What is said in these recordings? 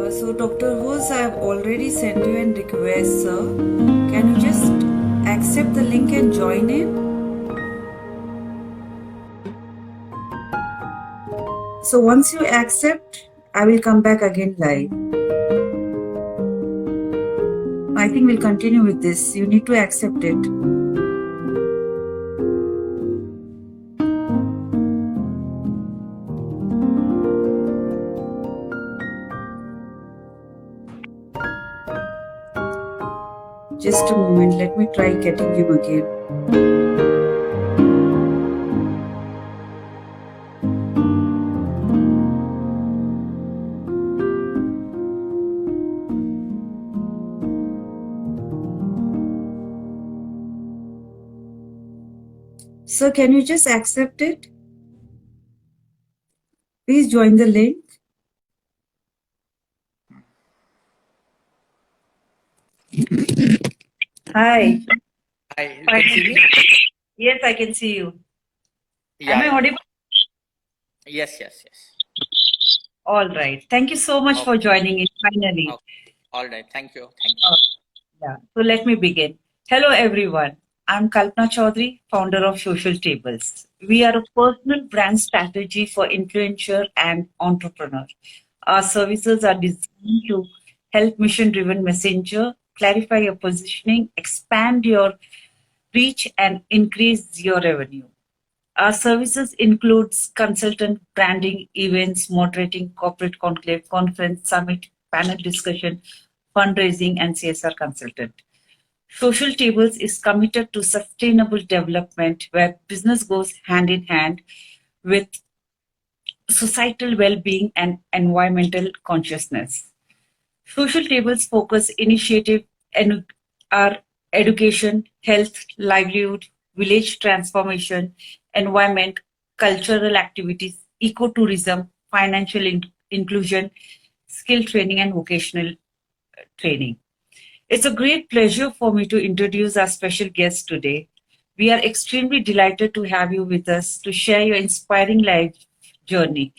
So, Dr. Hose, I have already sent you a request, sir. Can you just accept the link and join in? So, once you accept, I will come back again live. I think we'll continue with this. You need to accept it. Just a moment, let me try getting him again. So, can you just accept it? Please join the link. Hi. Hi, you can see me? Yes, I can see you. Yeah, Am I audible? Yes. All right. Thank you so much for joining in finally. Okay. All right. Thank you. Yeah. So let me begin. Hello, everyone. I'm Kalpana Chaudhary, founder of Social Tables. We are a personal brand strategy for influencer and entrepreneur. Our services are designed to help mission-driven messenger clarify your positioning, expand your reach, and increase your revenue. Our services includes consultant branding, events, moderating, corporate conclave, conference, summit, panel discussion, fundraising, and CSR consultant. Social Tables is committed to sustainable development where business goes hand in hand with societal well-being and environmental consciousness. Social Tables focus initiative and are education, health, livelihood, village transformation, environment, cultural activities, ecotourism, financial inclusion, skill training, and vocational training. It's a great pleasure for me to introduce our special guest today. We are extremely delighted to have you with us to share your inspiring life journey.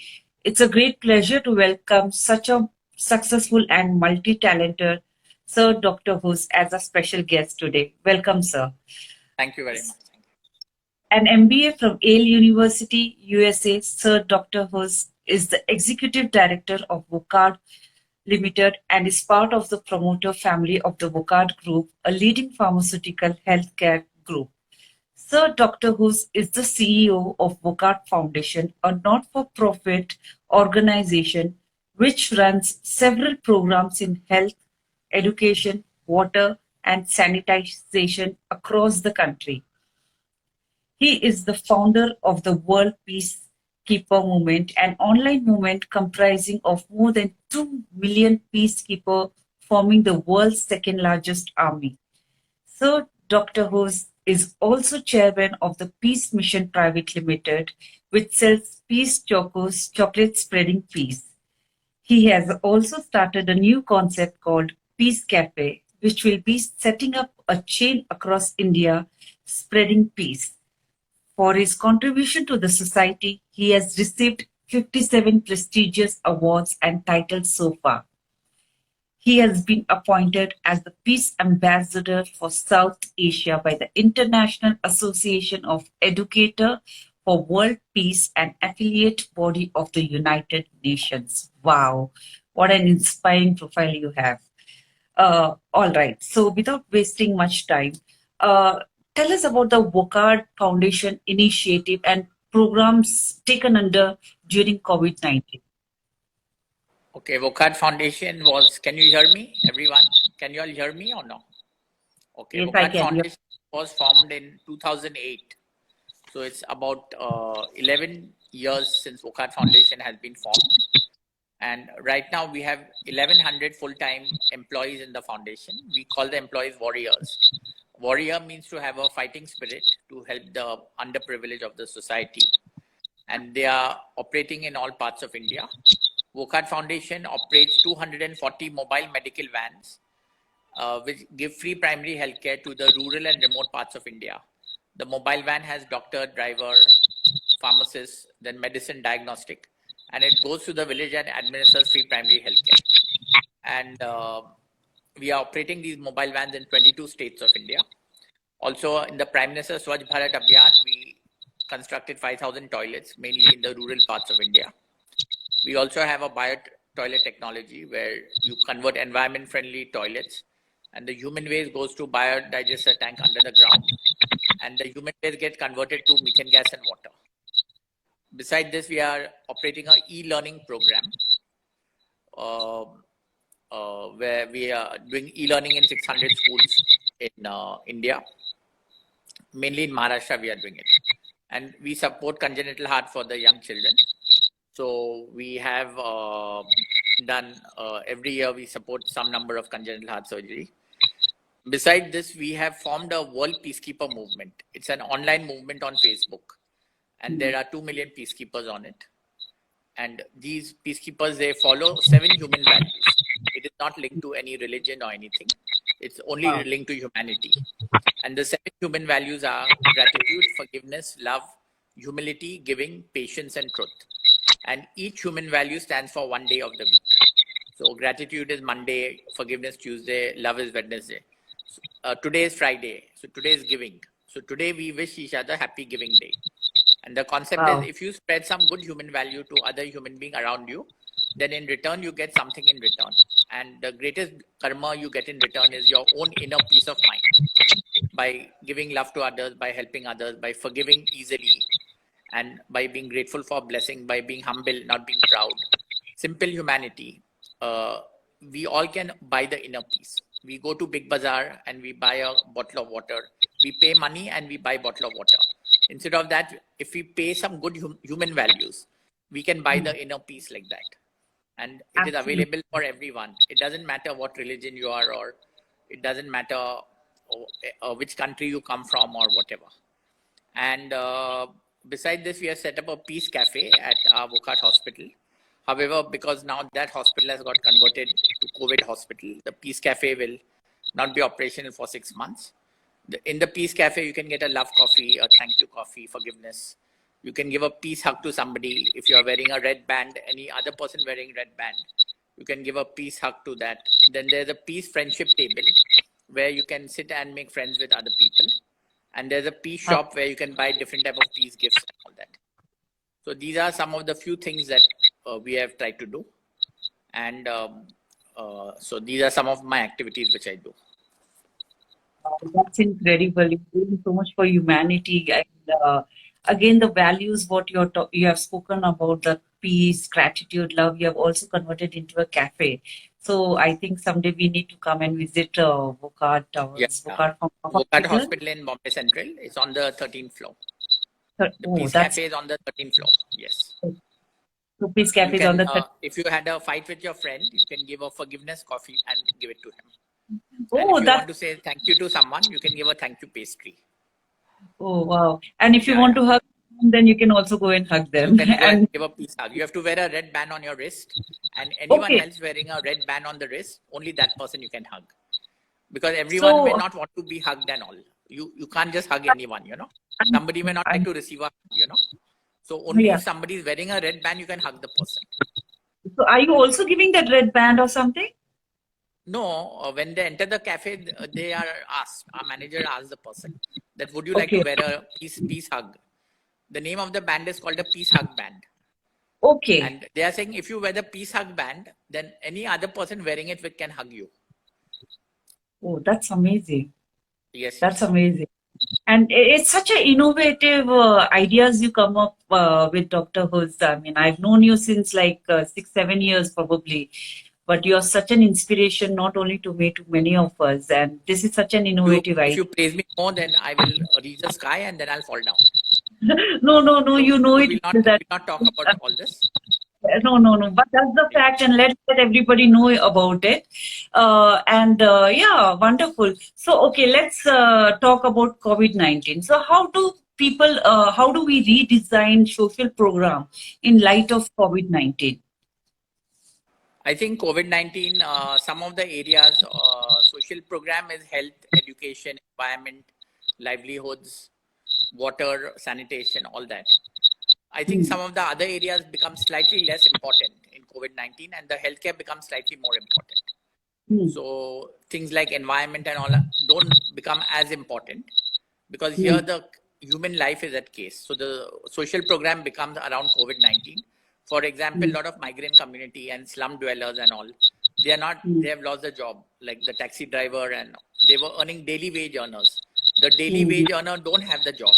It's a great pleasure to welcome such a successful and multi-talented Sir Dr. Hus as a special guest today. Welcome, sir. Thank you very much. An MBA from Yale University, USA, Sir Dr. Hus is the Executive Director of Vocard Limited and is part of the promoter family of the Vocard Group, a leading pharmaceutical healthcare group. Sir Dr. Hus is the CEO of Vocard Foundation, a not-for-profit organization which runs several programs in health, education, water, and sanitization across the country. He is the founder of the World Peacekeeper Movement, an online movement comprising of more than 2 million peacekeepers, forming the world's second largest army. Sir Dr. Hus is also chairman of the Peace Mission Private Limited, which sells peace chocos, chocolate spreading peace. He has also started a new concept called Peace Cafe, which will be setting up a chain across India spreading peace. For his contribution to the society, he has received 57 prestigious awards and titles so far. He has been appointed as the Peace Ambassador for South Asia by the International Association of Educators for World Peace and affiliate body of the United Nations. Wow, what an inspiring profile you have. All right, so without wasting much time, tell us about the Vocard Foundation initiative and programs taken under during COVID-19. Okay, Vocard Foundation was, can you hear me, everyone? Can you all hear me or no? Okay, Yes, I Vocard can. Foundation was formed in 2008. So it's about 11 years since Vocard Foundation has been formed. And right now we have 1100 full-time employees in the foundation. We call the employees warriors. Warrior means to have a fighting spirit to help the underprivileged of the society. And they are operating in all parts of India. Vocard Foundation operates 240 mobile medical vans, which give free primary healthcare to the rural and remote parts of India. The mobile van has doctor, driver, pharmacist, then medicine diagnostic, and it goes to the village and administers free primary healthcare. and we are operating these mobile vans in 22 states of India. Also, in the Prime Minister Swachh Bharat Abhiyan, we constructed 5,000 toilets, mainly in the rural parts of India. We also have a bio-toilet technology where you convert environment-friendly toilets, and the human waste goes to biodigester tank under the ground, and the human waste gets converted to methane gas and water. Besides this, we are operating an e-learning program where we are doing e-learning in 600 schools in India. Mainly in Maharashtra, we are doing it. And we support congenital heart for the young children. So we have done, every year we support some number of congenital heart surgery. Besides this, we have formed a World Peacekeeper movement. It's an online movement on Facebook. And there are 2 million peacekeepers on it. And these peacekeepers, they follow 7 human values. It is not linked to any religion or anything. It's only linked to humanity. And the 7 human values are gratitude, forgiveness, love, humility, giving, patience, and truth. And each human value stands for one day of the week. So gratitude is Monday, forgiveness Tuesday, love is Wednesday. Today is Friday. So today is giving. So today we wish each other happy giving day. And the concept is if you spread some good human value to other human being around you, then in return, you get something in return. And the greatest karma you get in return is your own inner peace of mind. By giving love to others, by helping others, by forgiving easily, and by being grateful for blessing, by being humble, not being proud. Simple humanity. We all can buy the inner peace. We go to Big Bazaar and we buy a bottle of water. We pay money and we buy a bottle of water. Instead of that, if we pay some good human values, we can buy the inner peace like that. And it is available for everyone. It doesn't matter what religion you are, or it doesn't matter which country you come from or whatever. And besides this, we have set up a peace cafe at our Wockhardt Hospital. However, because now that hospital has got converted to COVID hospital, the peace cafe will not be operational for 6 months. In the peace cafe, you can get a love coffee, a thank you coffee, forgiveness. You can give a peace hug to somebody. If you are wearing a red band, any other person wearing red band, you can give a peace hug to that. Then there's a peace friendship table where you can sit and make friends with other people. And there's a peace shop where you can buy different type of peace gifts and all that. So these are some of the few things that we have tried to do. And so these are some of my activities which I do. That's incredible. You're doing so much for humanity. And again, the values, what you have spoken about, the peace, gratitude, love, you have also converted into a cafe. So I think someday we need to come and visit Wockhardt Towers. Yes, Wockhardt Hospital in Bombay Central. It's on the 13th floor. The Peace Cafe is on the 13th floor. Yes. So Peace Cafe is on the 13th. If you had a fight with your friend, you can give a forgiveness coffee and give it to him. Oh, and if you want to say thank you to someone, you can give a thank you pastry. Oh, wow. And if you want to hug them, then you can also go and hug them. You can go and give a peace hug. You have to wear a red band on your wrist, and anyone else wearing a red band on the wrist, only that person you can hug. Because everyone may not want to be hugged and all. You can't just hug anyone, you know. Somebody may not like to receive a hug, you know. So only if somebody is wearing a red band, you can hug the person. So are you also giving that red band or something? No, when they enter the cafe, they are asked, our manager asks the person that would you like to wear a peace hug? The name of the band is called a peace hug band. Okay. And they are saying if you wear the peace hug band, then any other person wearing it can hug you. Oh, that's amazing. Yes. That's amazing. And it's such an innovative ideas you come up with, Dr. Huz. I mean, I've known you since like 6-7 years probably. But you're such an inspiration, not only to me, to many of us. And this is such an innovative idea. If you praise me more, then I will reach the sky and then I'll fall down. No, so you know it. We'll not talk about all this. No. But that's the fact, and let's let everybody know about it. Yeah, wonderful. So, okay, let's talk about COVID-19. So, how do we redesign social program in light of COVID-19? I think COVID-19, some of the areas, social program is health, education, environment, livelihoods, water, sanitation, all that. I think some of the other areas become slightly less important in COVID-19 and the healthcare becomes slightly more important. So things like environment and all don't become as important, because here the human life is at case. So the social program becomes around COVID-19. For example, a lot of migrant community and slum dwellers and all, they are not, they have lost their job, like the taxi driver, and they were earning daily wage earners. The daily wage earner don't have the job.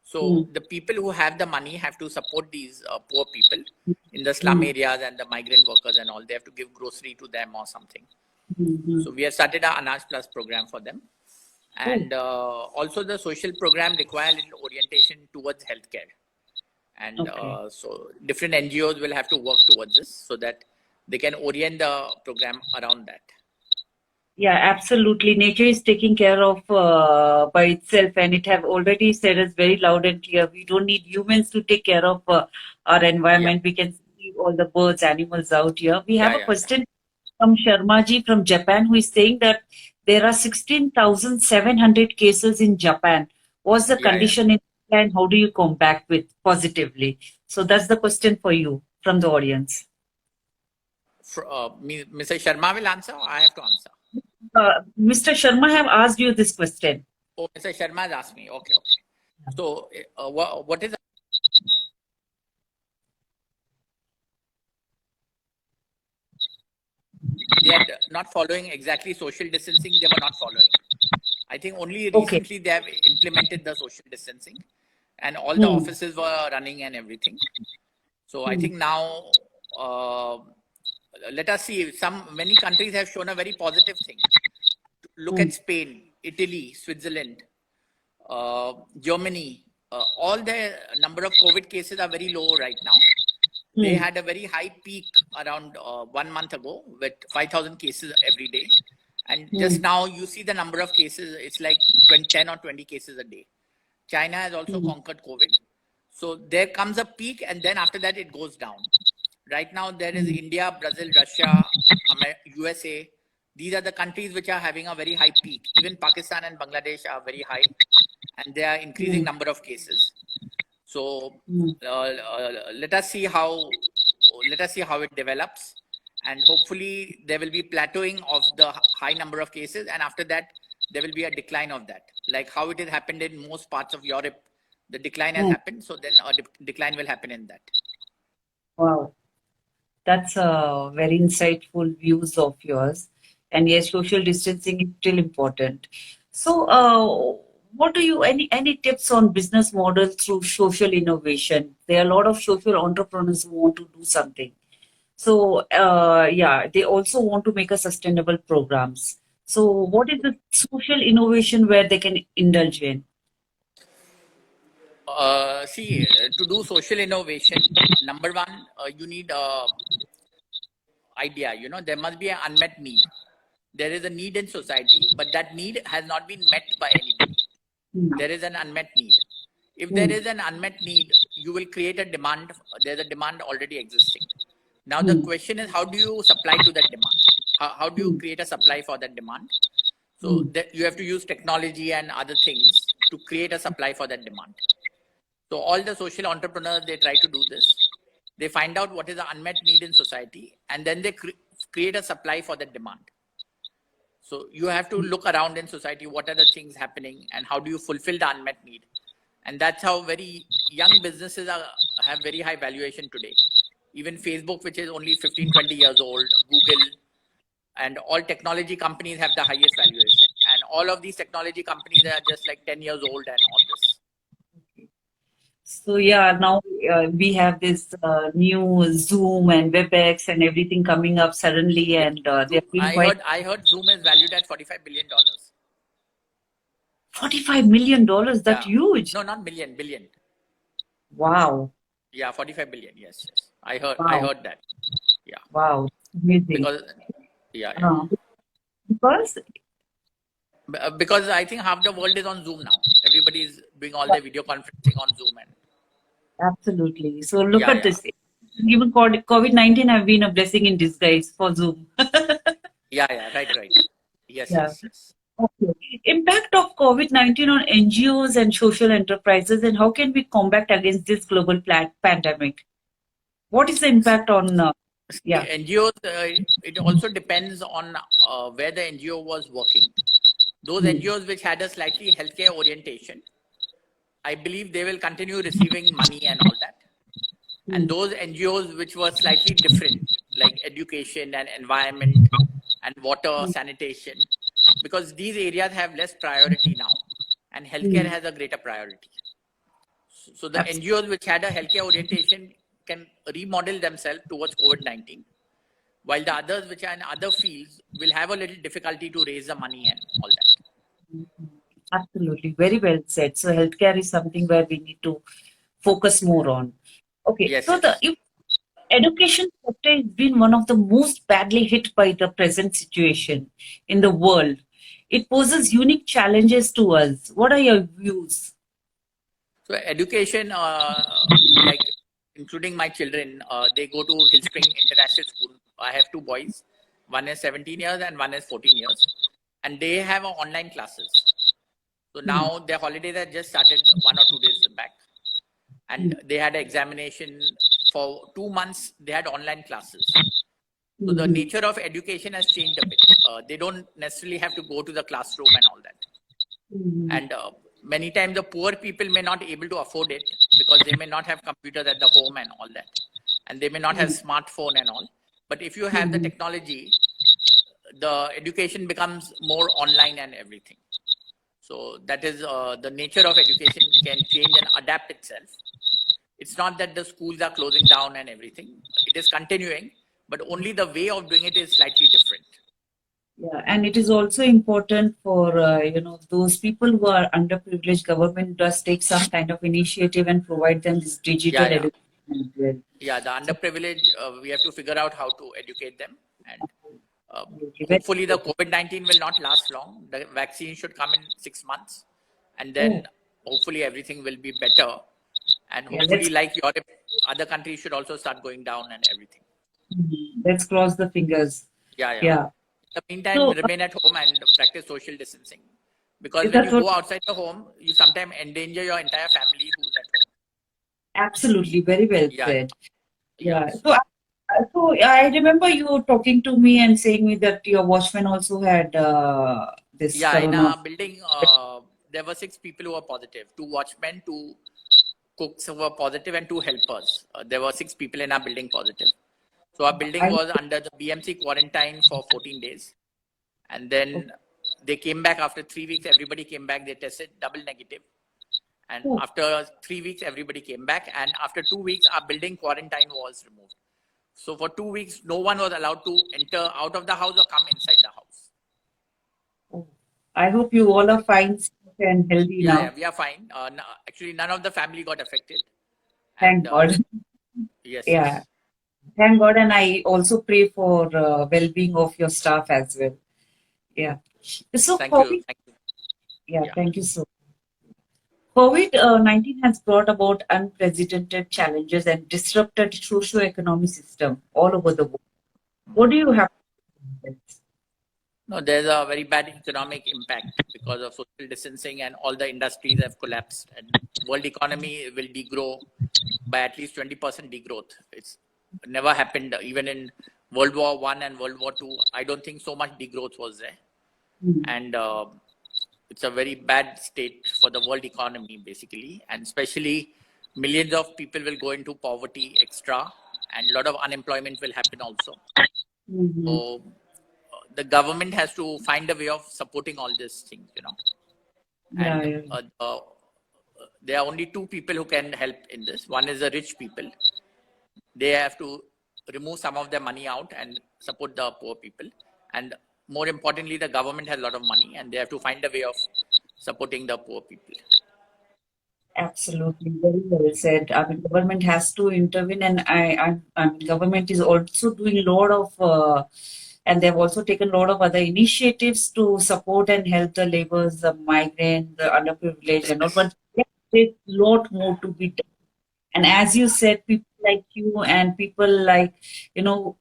So the people who have the money have to support these poor people in the slum areas and the migrant workers and all. They have to give grocery to them or something. So we have started our Anaj Plus program for them. And also the social program require a little orientation towards healthcare. And so different NGOs will have to work towards this so that they can orient the program around that. Yeah, absolutely. Nature is taking care of by itself, and it have already said us very loud and clear. We don't need humans to take care of our environment. We can see all the birds, animals out here. We have a question from Sharmaji from Japan, who is saying that there are 16,700 cases in Japan. What's the condition in Japan? How do you combat with positively? So that's the question for you from the audience. Mr. Sharma will answer, or I have to answer? Mr. Sharma have asked you this question. Oh, Mr. Sharma has asked me. Okay. So what is... They are not following exactly social distancing. They were not following. I think only recently they have implemented the social distancing, and all the offices were running and everything. So I think now, let us see. Many countries have shown a very positive thing. Look at Spain, Italy, Switzerland, Germany. All the number of COVID cases are very low right now. They had a very high peak around 1 month ago with 5,000 cases every day. And just now you see the number of cases, it's like 10 or 20 cases a day. China has also conquered COVID. So there comes a peak, and then after that it goes down. Right now there is India, Brazil, Russia, USA. These are the countries which are having a very high peak. Even Pakistan and Bangladesh are very high, and there are increasing number of cases. So let us see how it develops, and hopefully there will be plateauing of the high number of cases, and after that there will be a decline of that, like how it has happened in most parts of Europe. The decline has happened, so then a decline will happen in that. Wow, that's a very insightful views of yours. And yes, social distancing is still important. So what do you, any tips on business model through social innovation? There are a lot of social entrepreneurs who want to do something. So they also want to make a sustainable programs. So what is the social innovation where they can indulge in? See, to do social innovation, number one, you need idea. There must be an unmet need. There is a need in society, but that need has not been met by anybody. There is an unmet need. If there is an unmet need, you will create a demand. There's a demand already existing. Now the question is, how do you supply to that demand? How do you create a supply for that demand? So you have to use technology and other things to create a supply for that demand. So all the social entrepreneurs, they try to do this. They find out what is the unmet need in society, and then they create a supply for that demand. So you have to look around in society, what are the things happening, and how do you fulfill the unmet need? And that's how very young businesses have very high valuation today. Even Facebook, which is only 15, 20 years old, Google, and all technology companies have the highest valuation. And all of these technology companies are just like 10 years old and all this. So yeah, now we have this new Zoom and WebEx and everything coming up suddenly, and I heard Zoom is valued at $45 billion. $45 million? That's huge. No, not million, billion. Wow. Yeah, 45 billion. Yes. I heard that. Yeah. Wow. Amazing. Because I think half the world is on Zoom now. Everybody is doing all their video conferencing on Zoom. Absolutely. So look at this. Even COVID-19 have been a blessing in disguise for Zoom. Right. Yes. Okay. Impact of COVID-19 on NGOs and social enterprises, and how can we combat against this global pandemic? What is the impact on Yeah. NGOs, it also depends on where the NGO was working. Those Hmm. NGOs which had a slightly healthcare orientation, I believe they will continue receiving money and all that. And Hmm. those NGOs which were slightly different, like education and environment and water, Hmm. sanitation, because these areas have less priority now, and healthcare Hmm. has a greater priority. So the Absolutely. NGOs which had a healthcare orientation can remodel themselves towards COVID-19, while the others which are in other fields will have a little difficulty to raise the money and all that. Absolutely. Very well said. So healthcare is something where we need to focus more on. Okay. Yes, So the yes. education sector has been one of the most badly hit by the present situation in the world. It poses unique challenges to us. What are your views? So education, like including my children, they go to Hillspring International School. I have two boys. One is 17 years and one is 14 years. And they have online classes. So Hmm. now their holidays have just started 1 or 2 days back. And they had an examination for 2 months. They had online classes. So the Hmm. nature of education has changed a bit. They don't necessarily have to go to the classroom and all that. Hmm. And many times the poor people may not able to afford it because they may not have computers at the home and all that, and they may not have smartphone and all. But if you have the Hmm. technology, the education becomes more online and everything. So that is the nature of education can change and adapt itself. It's not that the schools are closing down and everything. It is continuing, but only the way of doing it is slightly different. Yeah, and it is also important for those people who are underprivileged. Government does take some kind of initiative and provide them this Yeah, digital yeah. education as well. Yeah, the So, underprivileged, we have to figure out how to educate them. And absolutely, very hopefully the good. COVID-19 will not last long. The vaccine should come in 6 months, and then Oh, hopefully everything will be better. And yeah, hopefully, like Europe, other countries should also start going down and everything. let's cross the fingers. Yeah, yeah. Yeah. In the meantime, So remain at home and practice social distancing. Because when you that's what go outside the home, you sometimes endanger your entire family who's at home. absolutely very well Yeah, said. yeah. Yeah. So I remember you talking to me and saying me that your watchman also had this Yeah, in corona. our building, there were 6 people who were positive: 2 watchmen, 2 cooks who were positive, and 2 helpers. There were 6 people in our building positive. So our building I was under the BMC quarantine for 14 days. And then they came back after 3 weeks. Everybody came back. They tested double negative. And oh, after 3 weeks, everybody came back. And after 2 weeks, our building quarantine was removed. So for 2 weeks, no one was allowed to enter out of the house or come inside the house. oh. I hope you all are fine, safe and healthy Yeah, yeah, now. we are fine. Actually, none of the family got affected. And Thank God. yes, Yeah, yes. thank God. And I also pray for well-being of your staff as well. Yeah. So Thank you. COVID, Thank you. yeah, Yeah. thank you so. COVID-19 has brought about unprecedented challenges and disrupted socio-economic system all over the world. What do you have to say? No, there's a very bad economic impact because of social distancing, and all the industries have collapsed, and world economy will degrow by at least 20% degrowth. It's never happened even in World War One and World War Two. I don't think so much degrowth was there, Hmm. and it's a very bad state for the world economy basically, and especially millions of people will go into poverty extra, and a lot of unemployment will happen also. Mhm. So the government has to find a way of supporting all these things. Yeah, And yeah. there are only 2 people who can help in this. One is the rich people. They have to remove some of their money out and support the poor people. And more importantly, the government has a lot of money, and they have to find a way of supporting the poor people. Absolutely, very well said. I mean, government has to intervene, and I mean, government is also doing a lot of, and they've also taken a lot of other initiatives to support and help the laborers, the migrant, the underprivileged, and all. Yes. But yeah, there's a lot more to be done. And as you said, people like you and people like,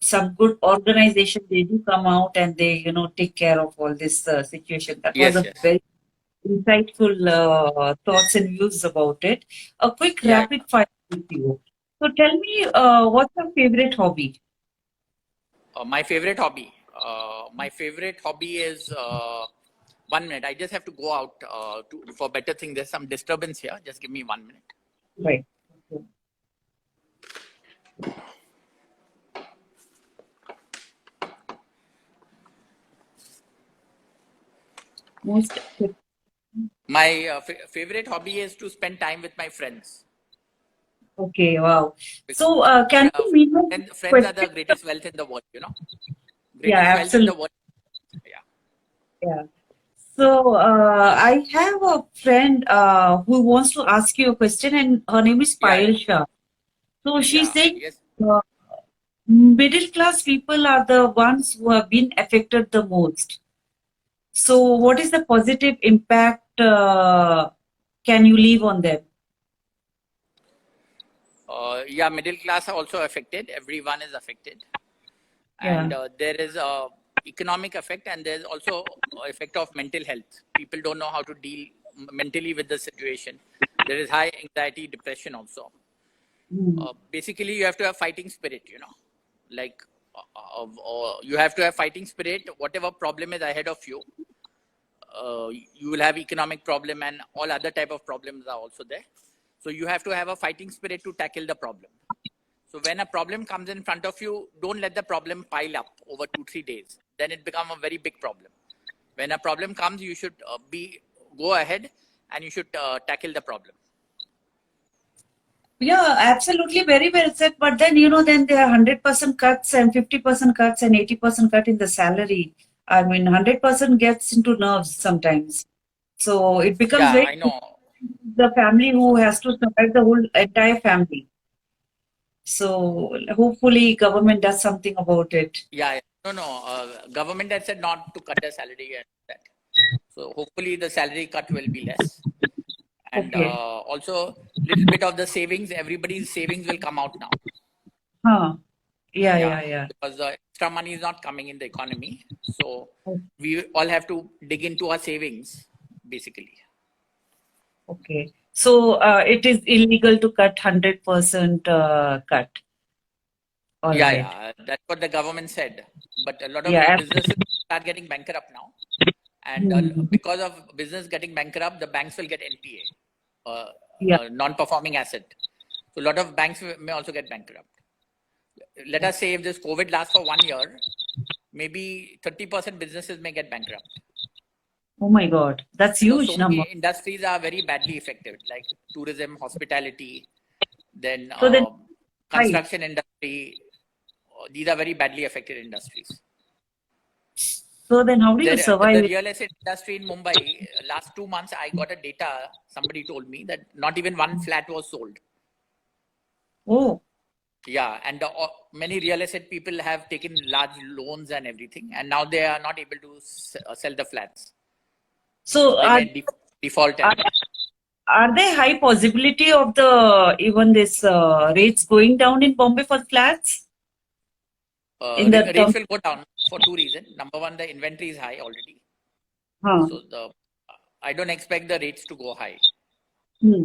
some good organization, they do come out and they, take care of all this situation. That was Yes, a yes. very insightful thoughts and views about it. A quick Yeah. rapid fire with you. So tell me, what's your favorite hobby? My favorite hobby. My favorite hobby is 1 minute. I just have to go out for better thing. There's some disturbance here. Just give me 1 minute. Right. Okay. Most. My favorite hobby is to spend time with my friends. Okay. Wow. Because So, can you mean friends are the greatest wealth in the world. You know, Yeah, greatest wealth in the absolutely. world. Yeah. Yeah. So, I have a friend who wants to ask you a question, and her name is Yeah. Payal Shah. So, she's Yeah. saying Yes. uh, middle class people are the ones who have been affected the most. So, what is the positive impact can you leave on them? Yeah. Middle class are also affected. Everyone is affected. Yeah. And there is a economic effect, and there's also effect of mental health. People don't know how to deal mentally with the situation. There is high anxiety, depression also. Mm. Basically, you have to have fighting spirit. You know, like you have to have fighting spirit. Whatever problem is ahead of you, you will have economic problem, and all other type of problems are also there. So you have to have a fighting spirit to tackle the problem. So when a problem comes in front of you, don't let the problem pile up over 2-3 days. Then it becomes a very big problem. When a problem comes, you should go ahead and you should tackle the problem. Yeah, absolutely. Very well said. But then, then there are 100% cuts and 50% cuts and 80% cut in the salary. I mean, 100% gets into nerves sometimes. So it becomes Yeah, very I know. the family who has to survive the whole entire family. So hopefully government does something about it. Yeah, no. Government has said not to cut the salary and that. So hopefully the salary cut will be less. And Okay. also little bit of the savings, everybody's savings will come out now. Huh. Yeah, Yeah, yeah, yeah. because the extra money is not coming in the economy. So we all have to dig into our savings, basically. Okay. So it is illegal to cut 100% cut. All Yeah, right. yeah, that's what the government said. But a lot of Yeah. businesses start getting bankrupt now. And Mhm. because of business getting bankrupt, the banks will get NPA, Yeah. non-performing asset. So a lot of banks may also get bankrupt. Let us say if this COVID lasts for 1 year, maybe 30% businesses may get bankrupt. Oh my God. That's Because huge so many number. industries are very badly affected, like tourism, hospitality, then So then, right. construction industry. These are very badly affected industries. So then how do you survive The it? real estate industry in Mumbai, last 2 months, I got a data, somebody told me that not even one flat was sold. Oh, Yeah, and many real estate people have taken large loans and everything, and now they are not able to sell the flats. so So they may default are, and are there high possibility of the even this rates going down in Bombay for flats in the term? rates will go down for two reasons. Number one, the inventory is high already. Huh. So I don't expect the rates to go high Hmm.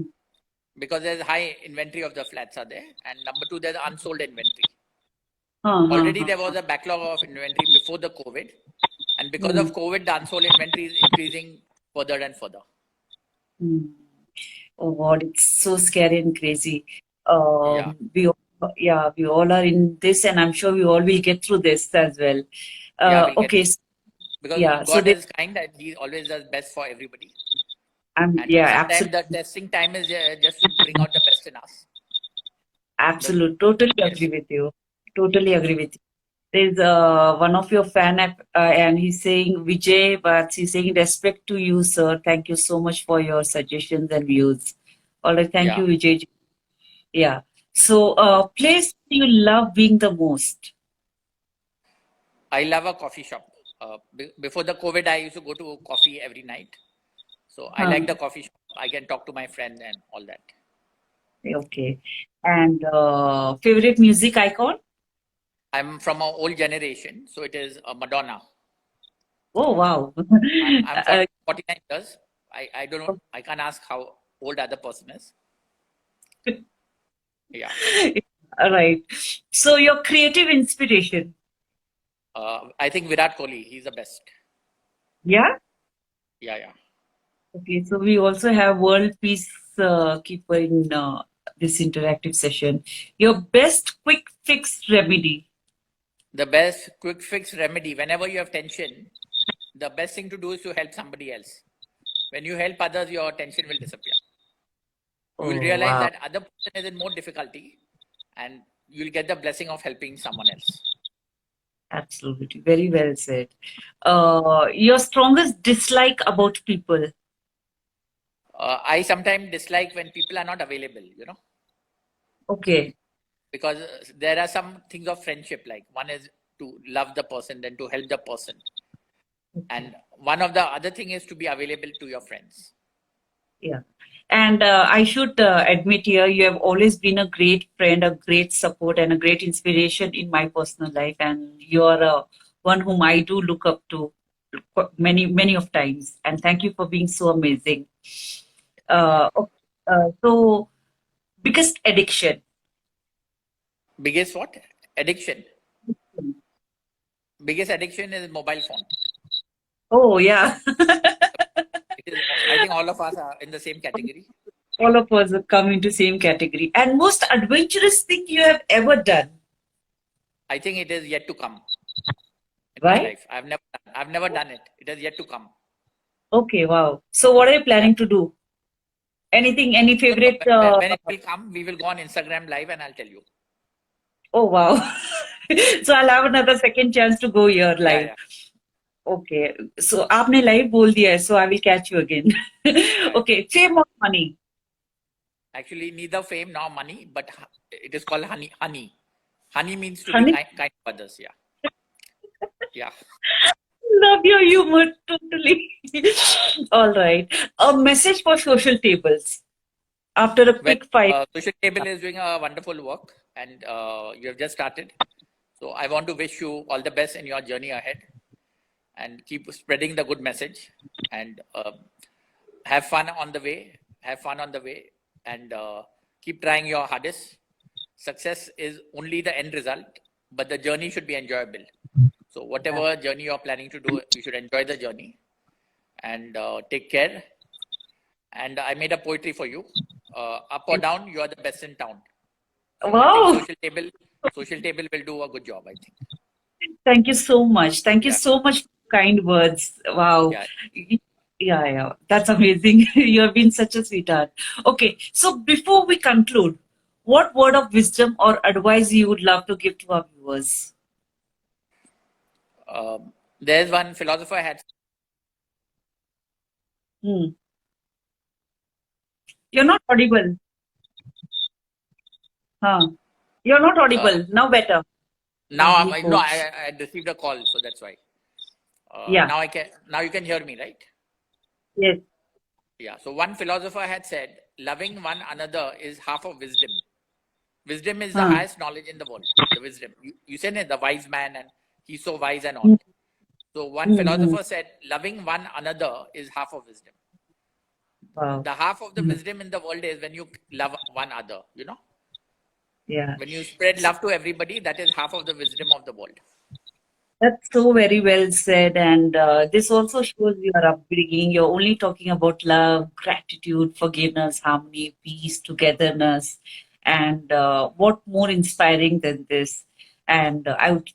because there's high inventory of the flats are there, and number two, there's unsold inventory. Huh, huh, Already huh. there was a backlog of inventory before the COVID, and because Hmm. of COVID, the unsold inventory is increasing further and further. Hmm. Oh God, it's so scary and crazy. Yeah, We all are in this, and I'm sure we all will get through this as well. yeah, we'll get Okay, through because yeah. So God they, is kind and He always does best for everybody. And yeah, sometimes the absolutely, testing time is just to bring out the best in us. The, absolute. Totally agree yes, with you. Totally agree with you. There's one of your fan app, and he's saying Vijay, but he's saying respect to you, sir. Thank you so much for your suggestions and views. All right, thank yeah. you, Vijay. Yeah. So, place you love being the most. I love a coffee shop. Before the COVID, I used to go to coffee every night. So I Huh. like the coffee shop. I can talk to my friend and all that. Okay. And favorite music icon? I'm from an old generation, so it is Madonna. Oh, wow. I'm 49 years. I don't know. I can't ask how old other person is. Yeah. All right. So, your creative inspiration. I think Virat Kohli, he's the best. Yeah. Yeah. Okay. So we also have world peace keeper in this interactive session. Your best quick fix remedy. The best quick fix remedy, whenever you have tension, the best thing to do is to help somebody else. When you help others, your tension will disappear. You will Oh, realize wow. that other person is in more difficulty, and you'll get the blessing of helping someone else. Absolutely. Very well said. Your strongest dislike about people. I sometimes dislike when people are not available, Okay. because there are some things of friendship, like one is to love the person, then to help the person. And one of the other thing is to be available to your friends. Yeah. And I should admit here, you have always been a great friend, a great support, and a great inspiration in my personal life. And you're one whom I do look up to many, many of times. And thank you for being so amazing. Okay, so, biggest addiction. Biggest what? Addiction. Biggest addiction is mobile phone. Oh, yeah. I think all of us are in the same category. All of us have come into same category. And most adventurous thing you have ever done. I think it is yet to come in my Right? life. I've never done it. It is yet to come. Okay, wow. So what are you planning to do? Anything, any favorite? When it will come, we will go on Instagram live and I'll tell you. Oh, wow. So I'll have another second chance to go here live. Yeah. Okay. So आपने live बोल दिया है, so I will catch you again. Okay. Fame or money? Actually, neither fame nor money, but it is called honey. Honey means to Honey? be kind to others. Yeah. Love your humor totally. All right. A message for social tables after a quick fight. Social Table is doing a wonderful work, and you have just started. So I want to wish you all the best in your journey ahead, and keep spreading the good message, and have fun on the way. And keep trying your hardest. Success is only the end result, but the journey should be enjoyable. So whatever journey you're planning to do, you should enjoy the journey, and take care. And I made a poetry for you. Up or down, you are the best in town. So Wow. I think Social Table will do a good job, I think. Thank you so much. Thank you so much for kind words. Wow. Yeah. That's amazing. You have been such a sweetheart. Okay. So before we conclude, what word of wisdom or advice you would love to give to our viewers? There's one philosopher had. You're not audible. You're not audible. Now better. Now I received a call, so that's why. Now you can hear me, right? Yes. Yeah. So one philosopher had said, loving one another is half of wisdom. Wisdom is the highest knowledge in the world. The wisdom. You said it, the wise man, and he's so wise and all. So one philosopher said, loving one another is half of wisdom. Wow. The half of the wisdom in the world is when you love one other, Yeah. When you spread love to everybody, that is half of the wisdom of the world. That's so very well said. And this also shows your upbringing. You're only talking about love, gratitude, forgiveness, harmony, peace, togetherness. And what more inspiring than this? And I would,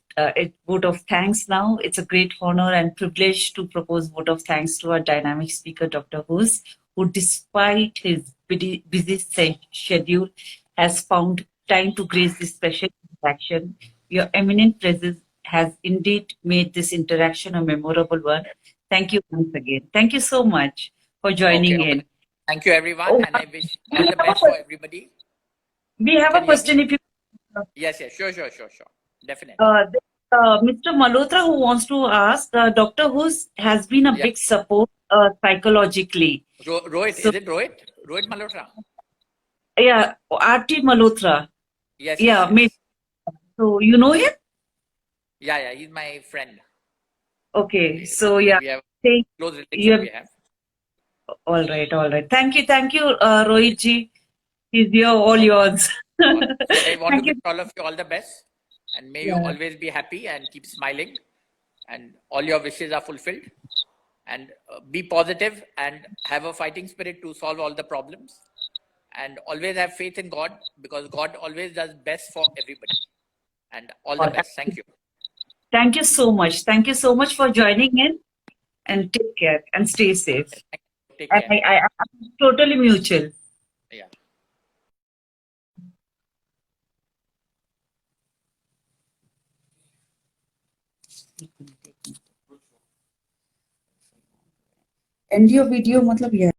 vote of thanks now. It's a great honor and privilege to propose vote of thanks to our dynamic speaker, Dr. Hus, who despite his busy schedule has found time to grace this special interaction. Your eminent presence has indeed made this interaction a memorable one. Thank you once again. Thank you so much for joining in. Thank you, everyone, and I wish all the best for everybody. We have a question if you... Yes, sure. Definitely. Mr. Malhotra, who wants to ask, Dr. Hus has been a big support psychologically. Rohit, is it Rohit? Rohit Malhotra? Yeah, R.T. Malhotra. Yes. Maybe. So you know him? Yeah, he's my friend. Okay, so yeah. We have close relationship we have. All right. Thank you, Rohit ji. He's here, all yours. I want to wish all of you all the best, and may you always be happy and keep smiling, and all your wishes are fulfilled. And be positive and have a fighting spirit to solve all the problems. And always have faith in God, because God always does best for everybody. And all the best. Thank you. Thank you so much. Thank you so much for joining in, and take care and stay safe. Take And care. I'm totally mutual. Yeah. And your video मतलब ये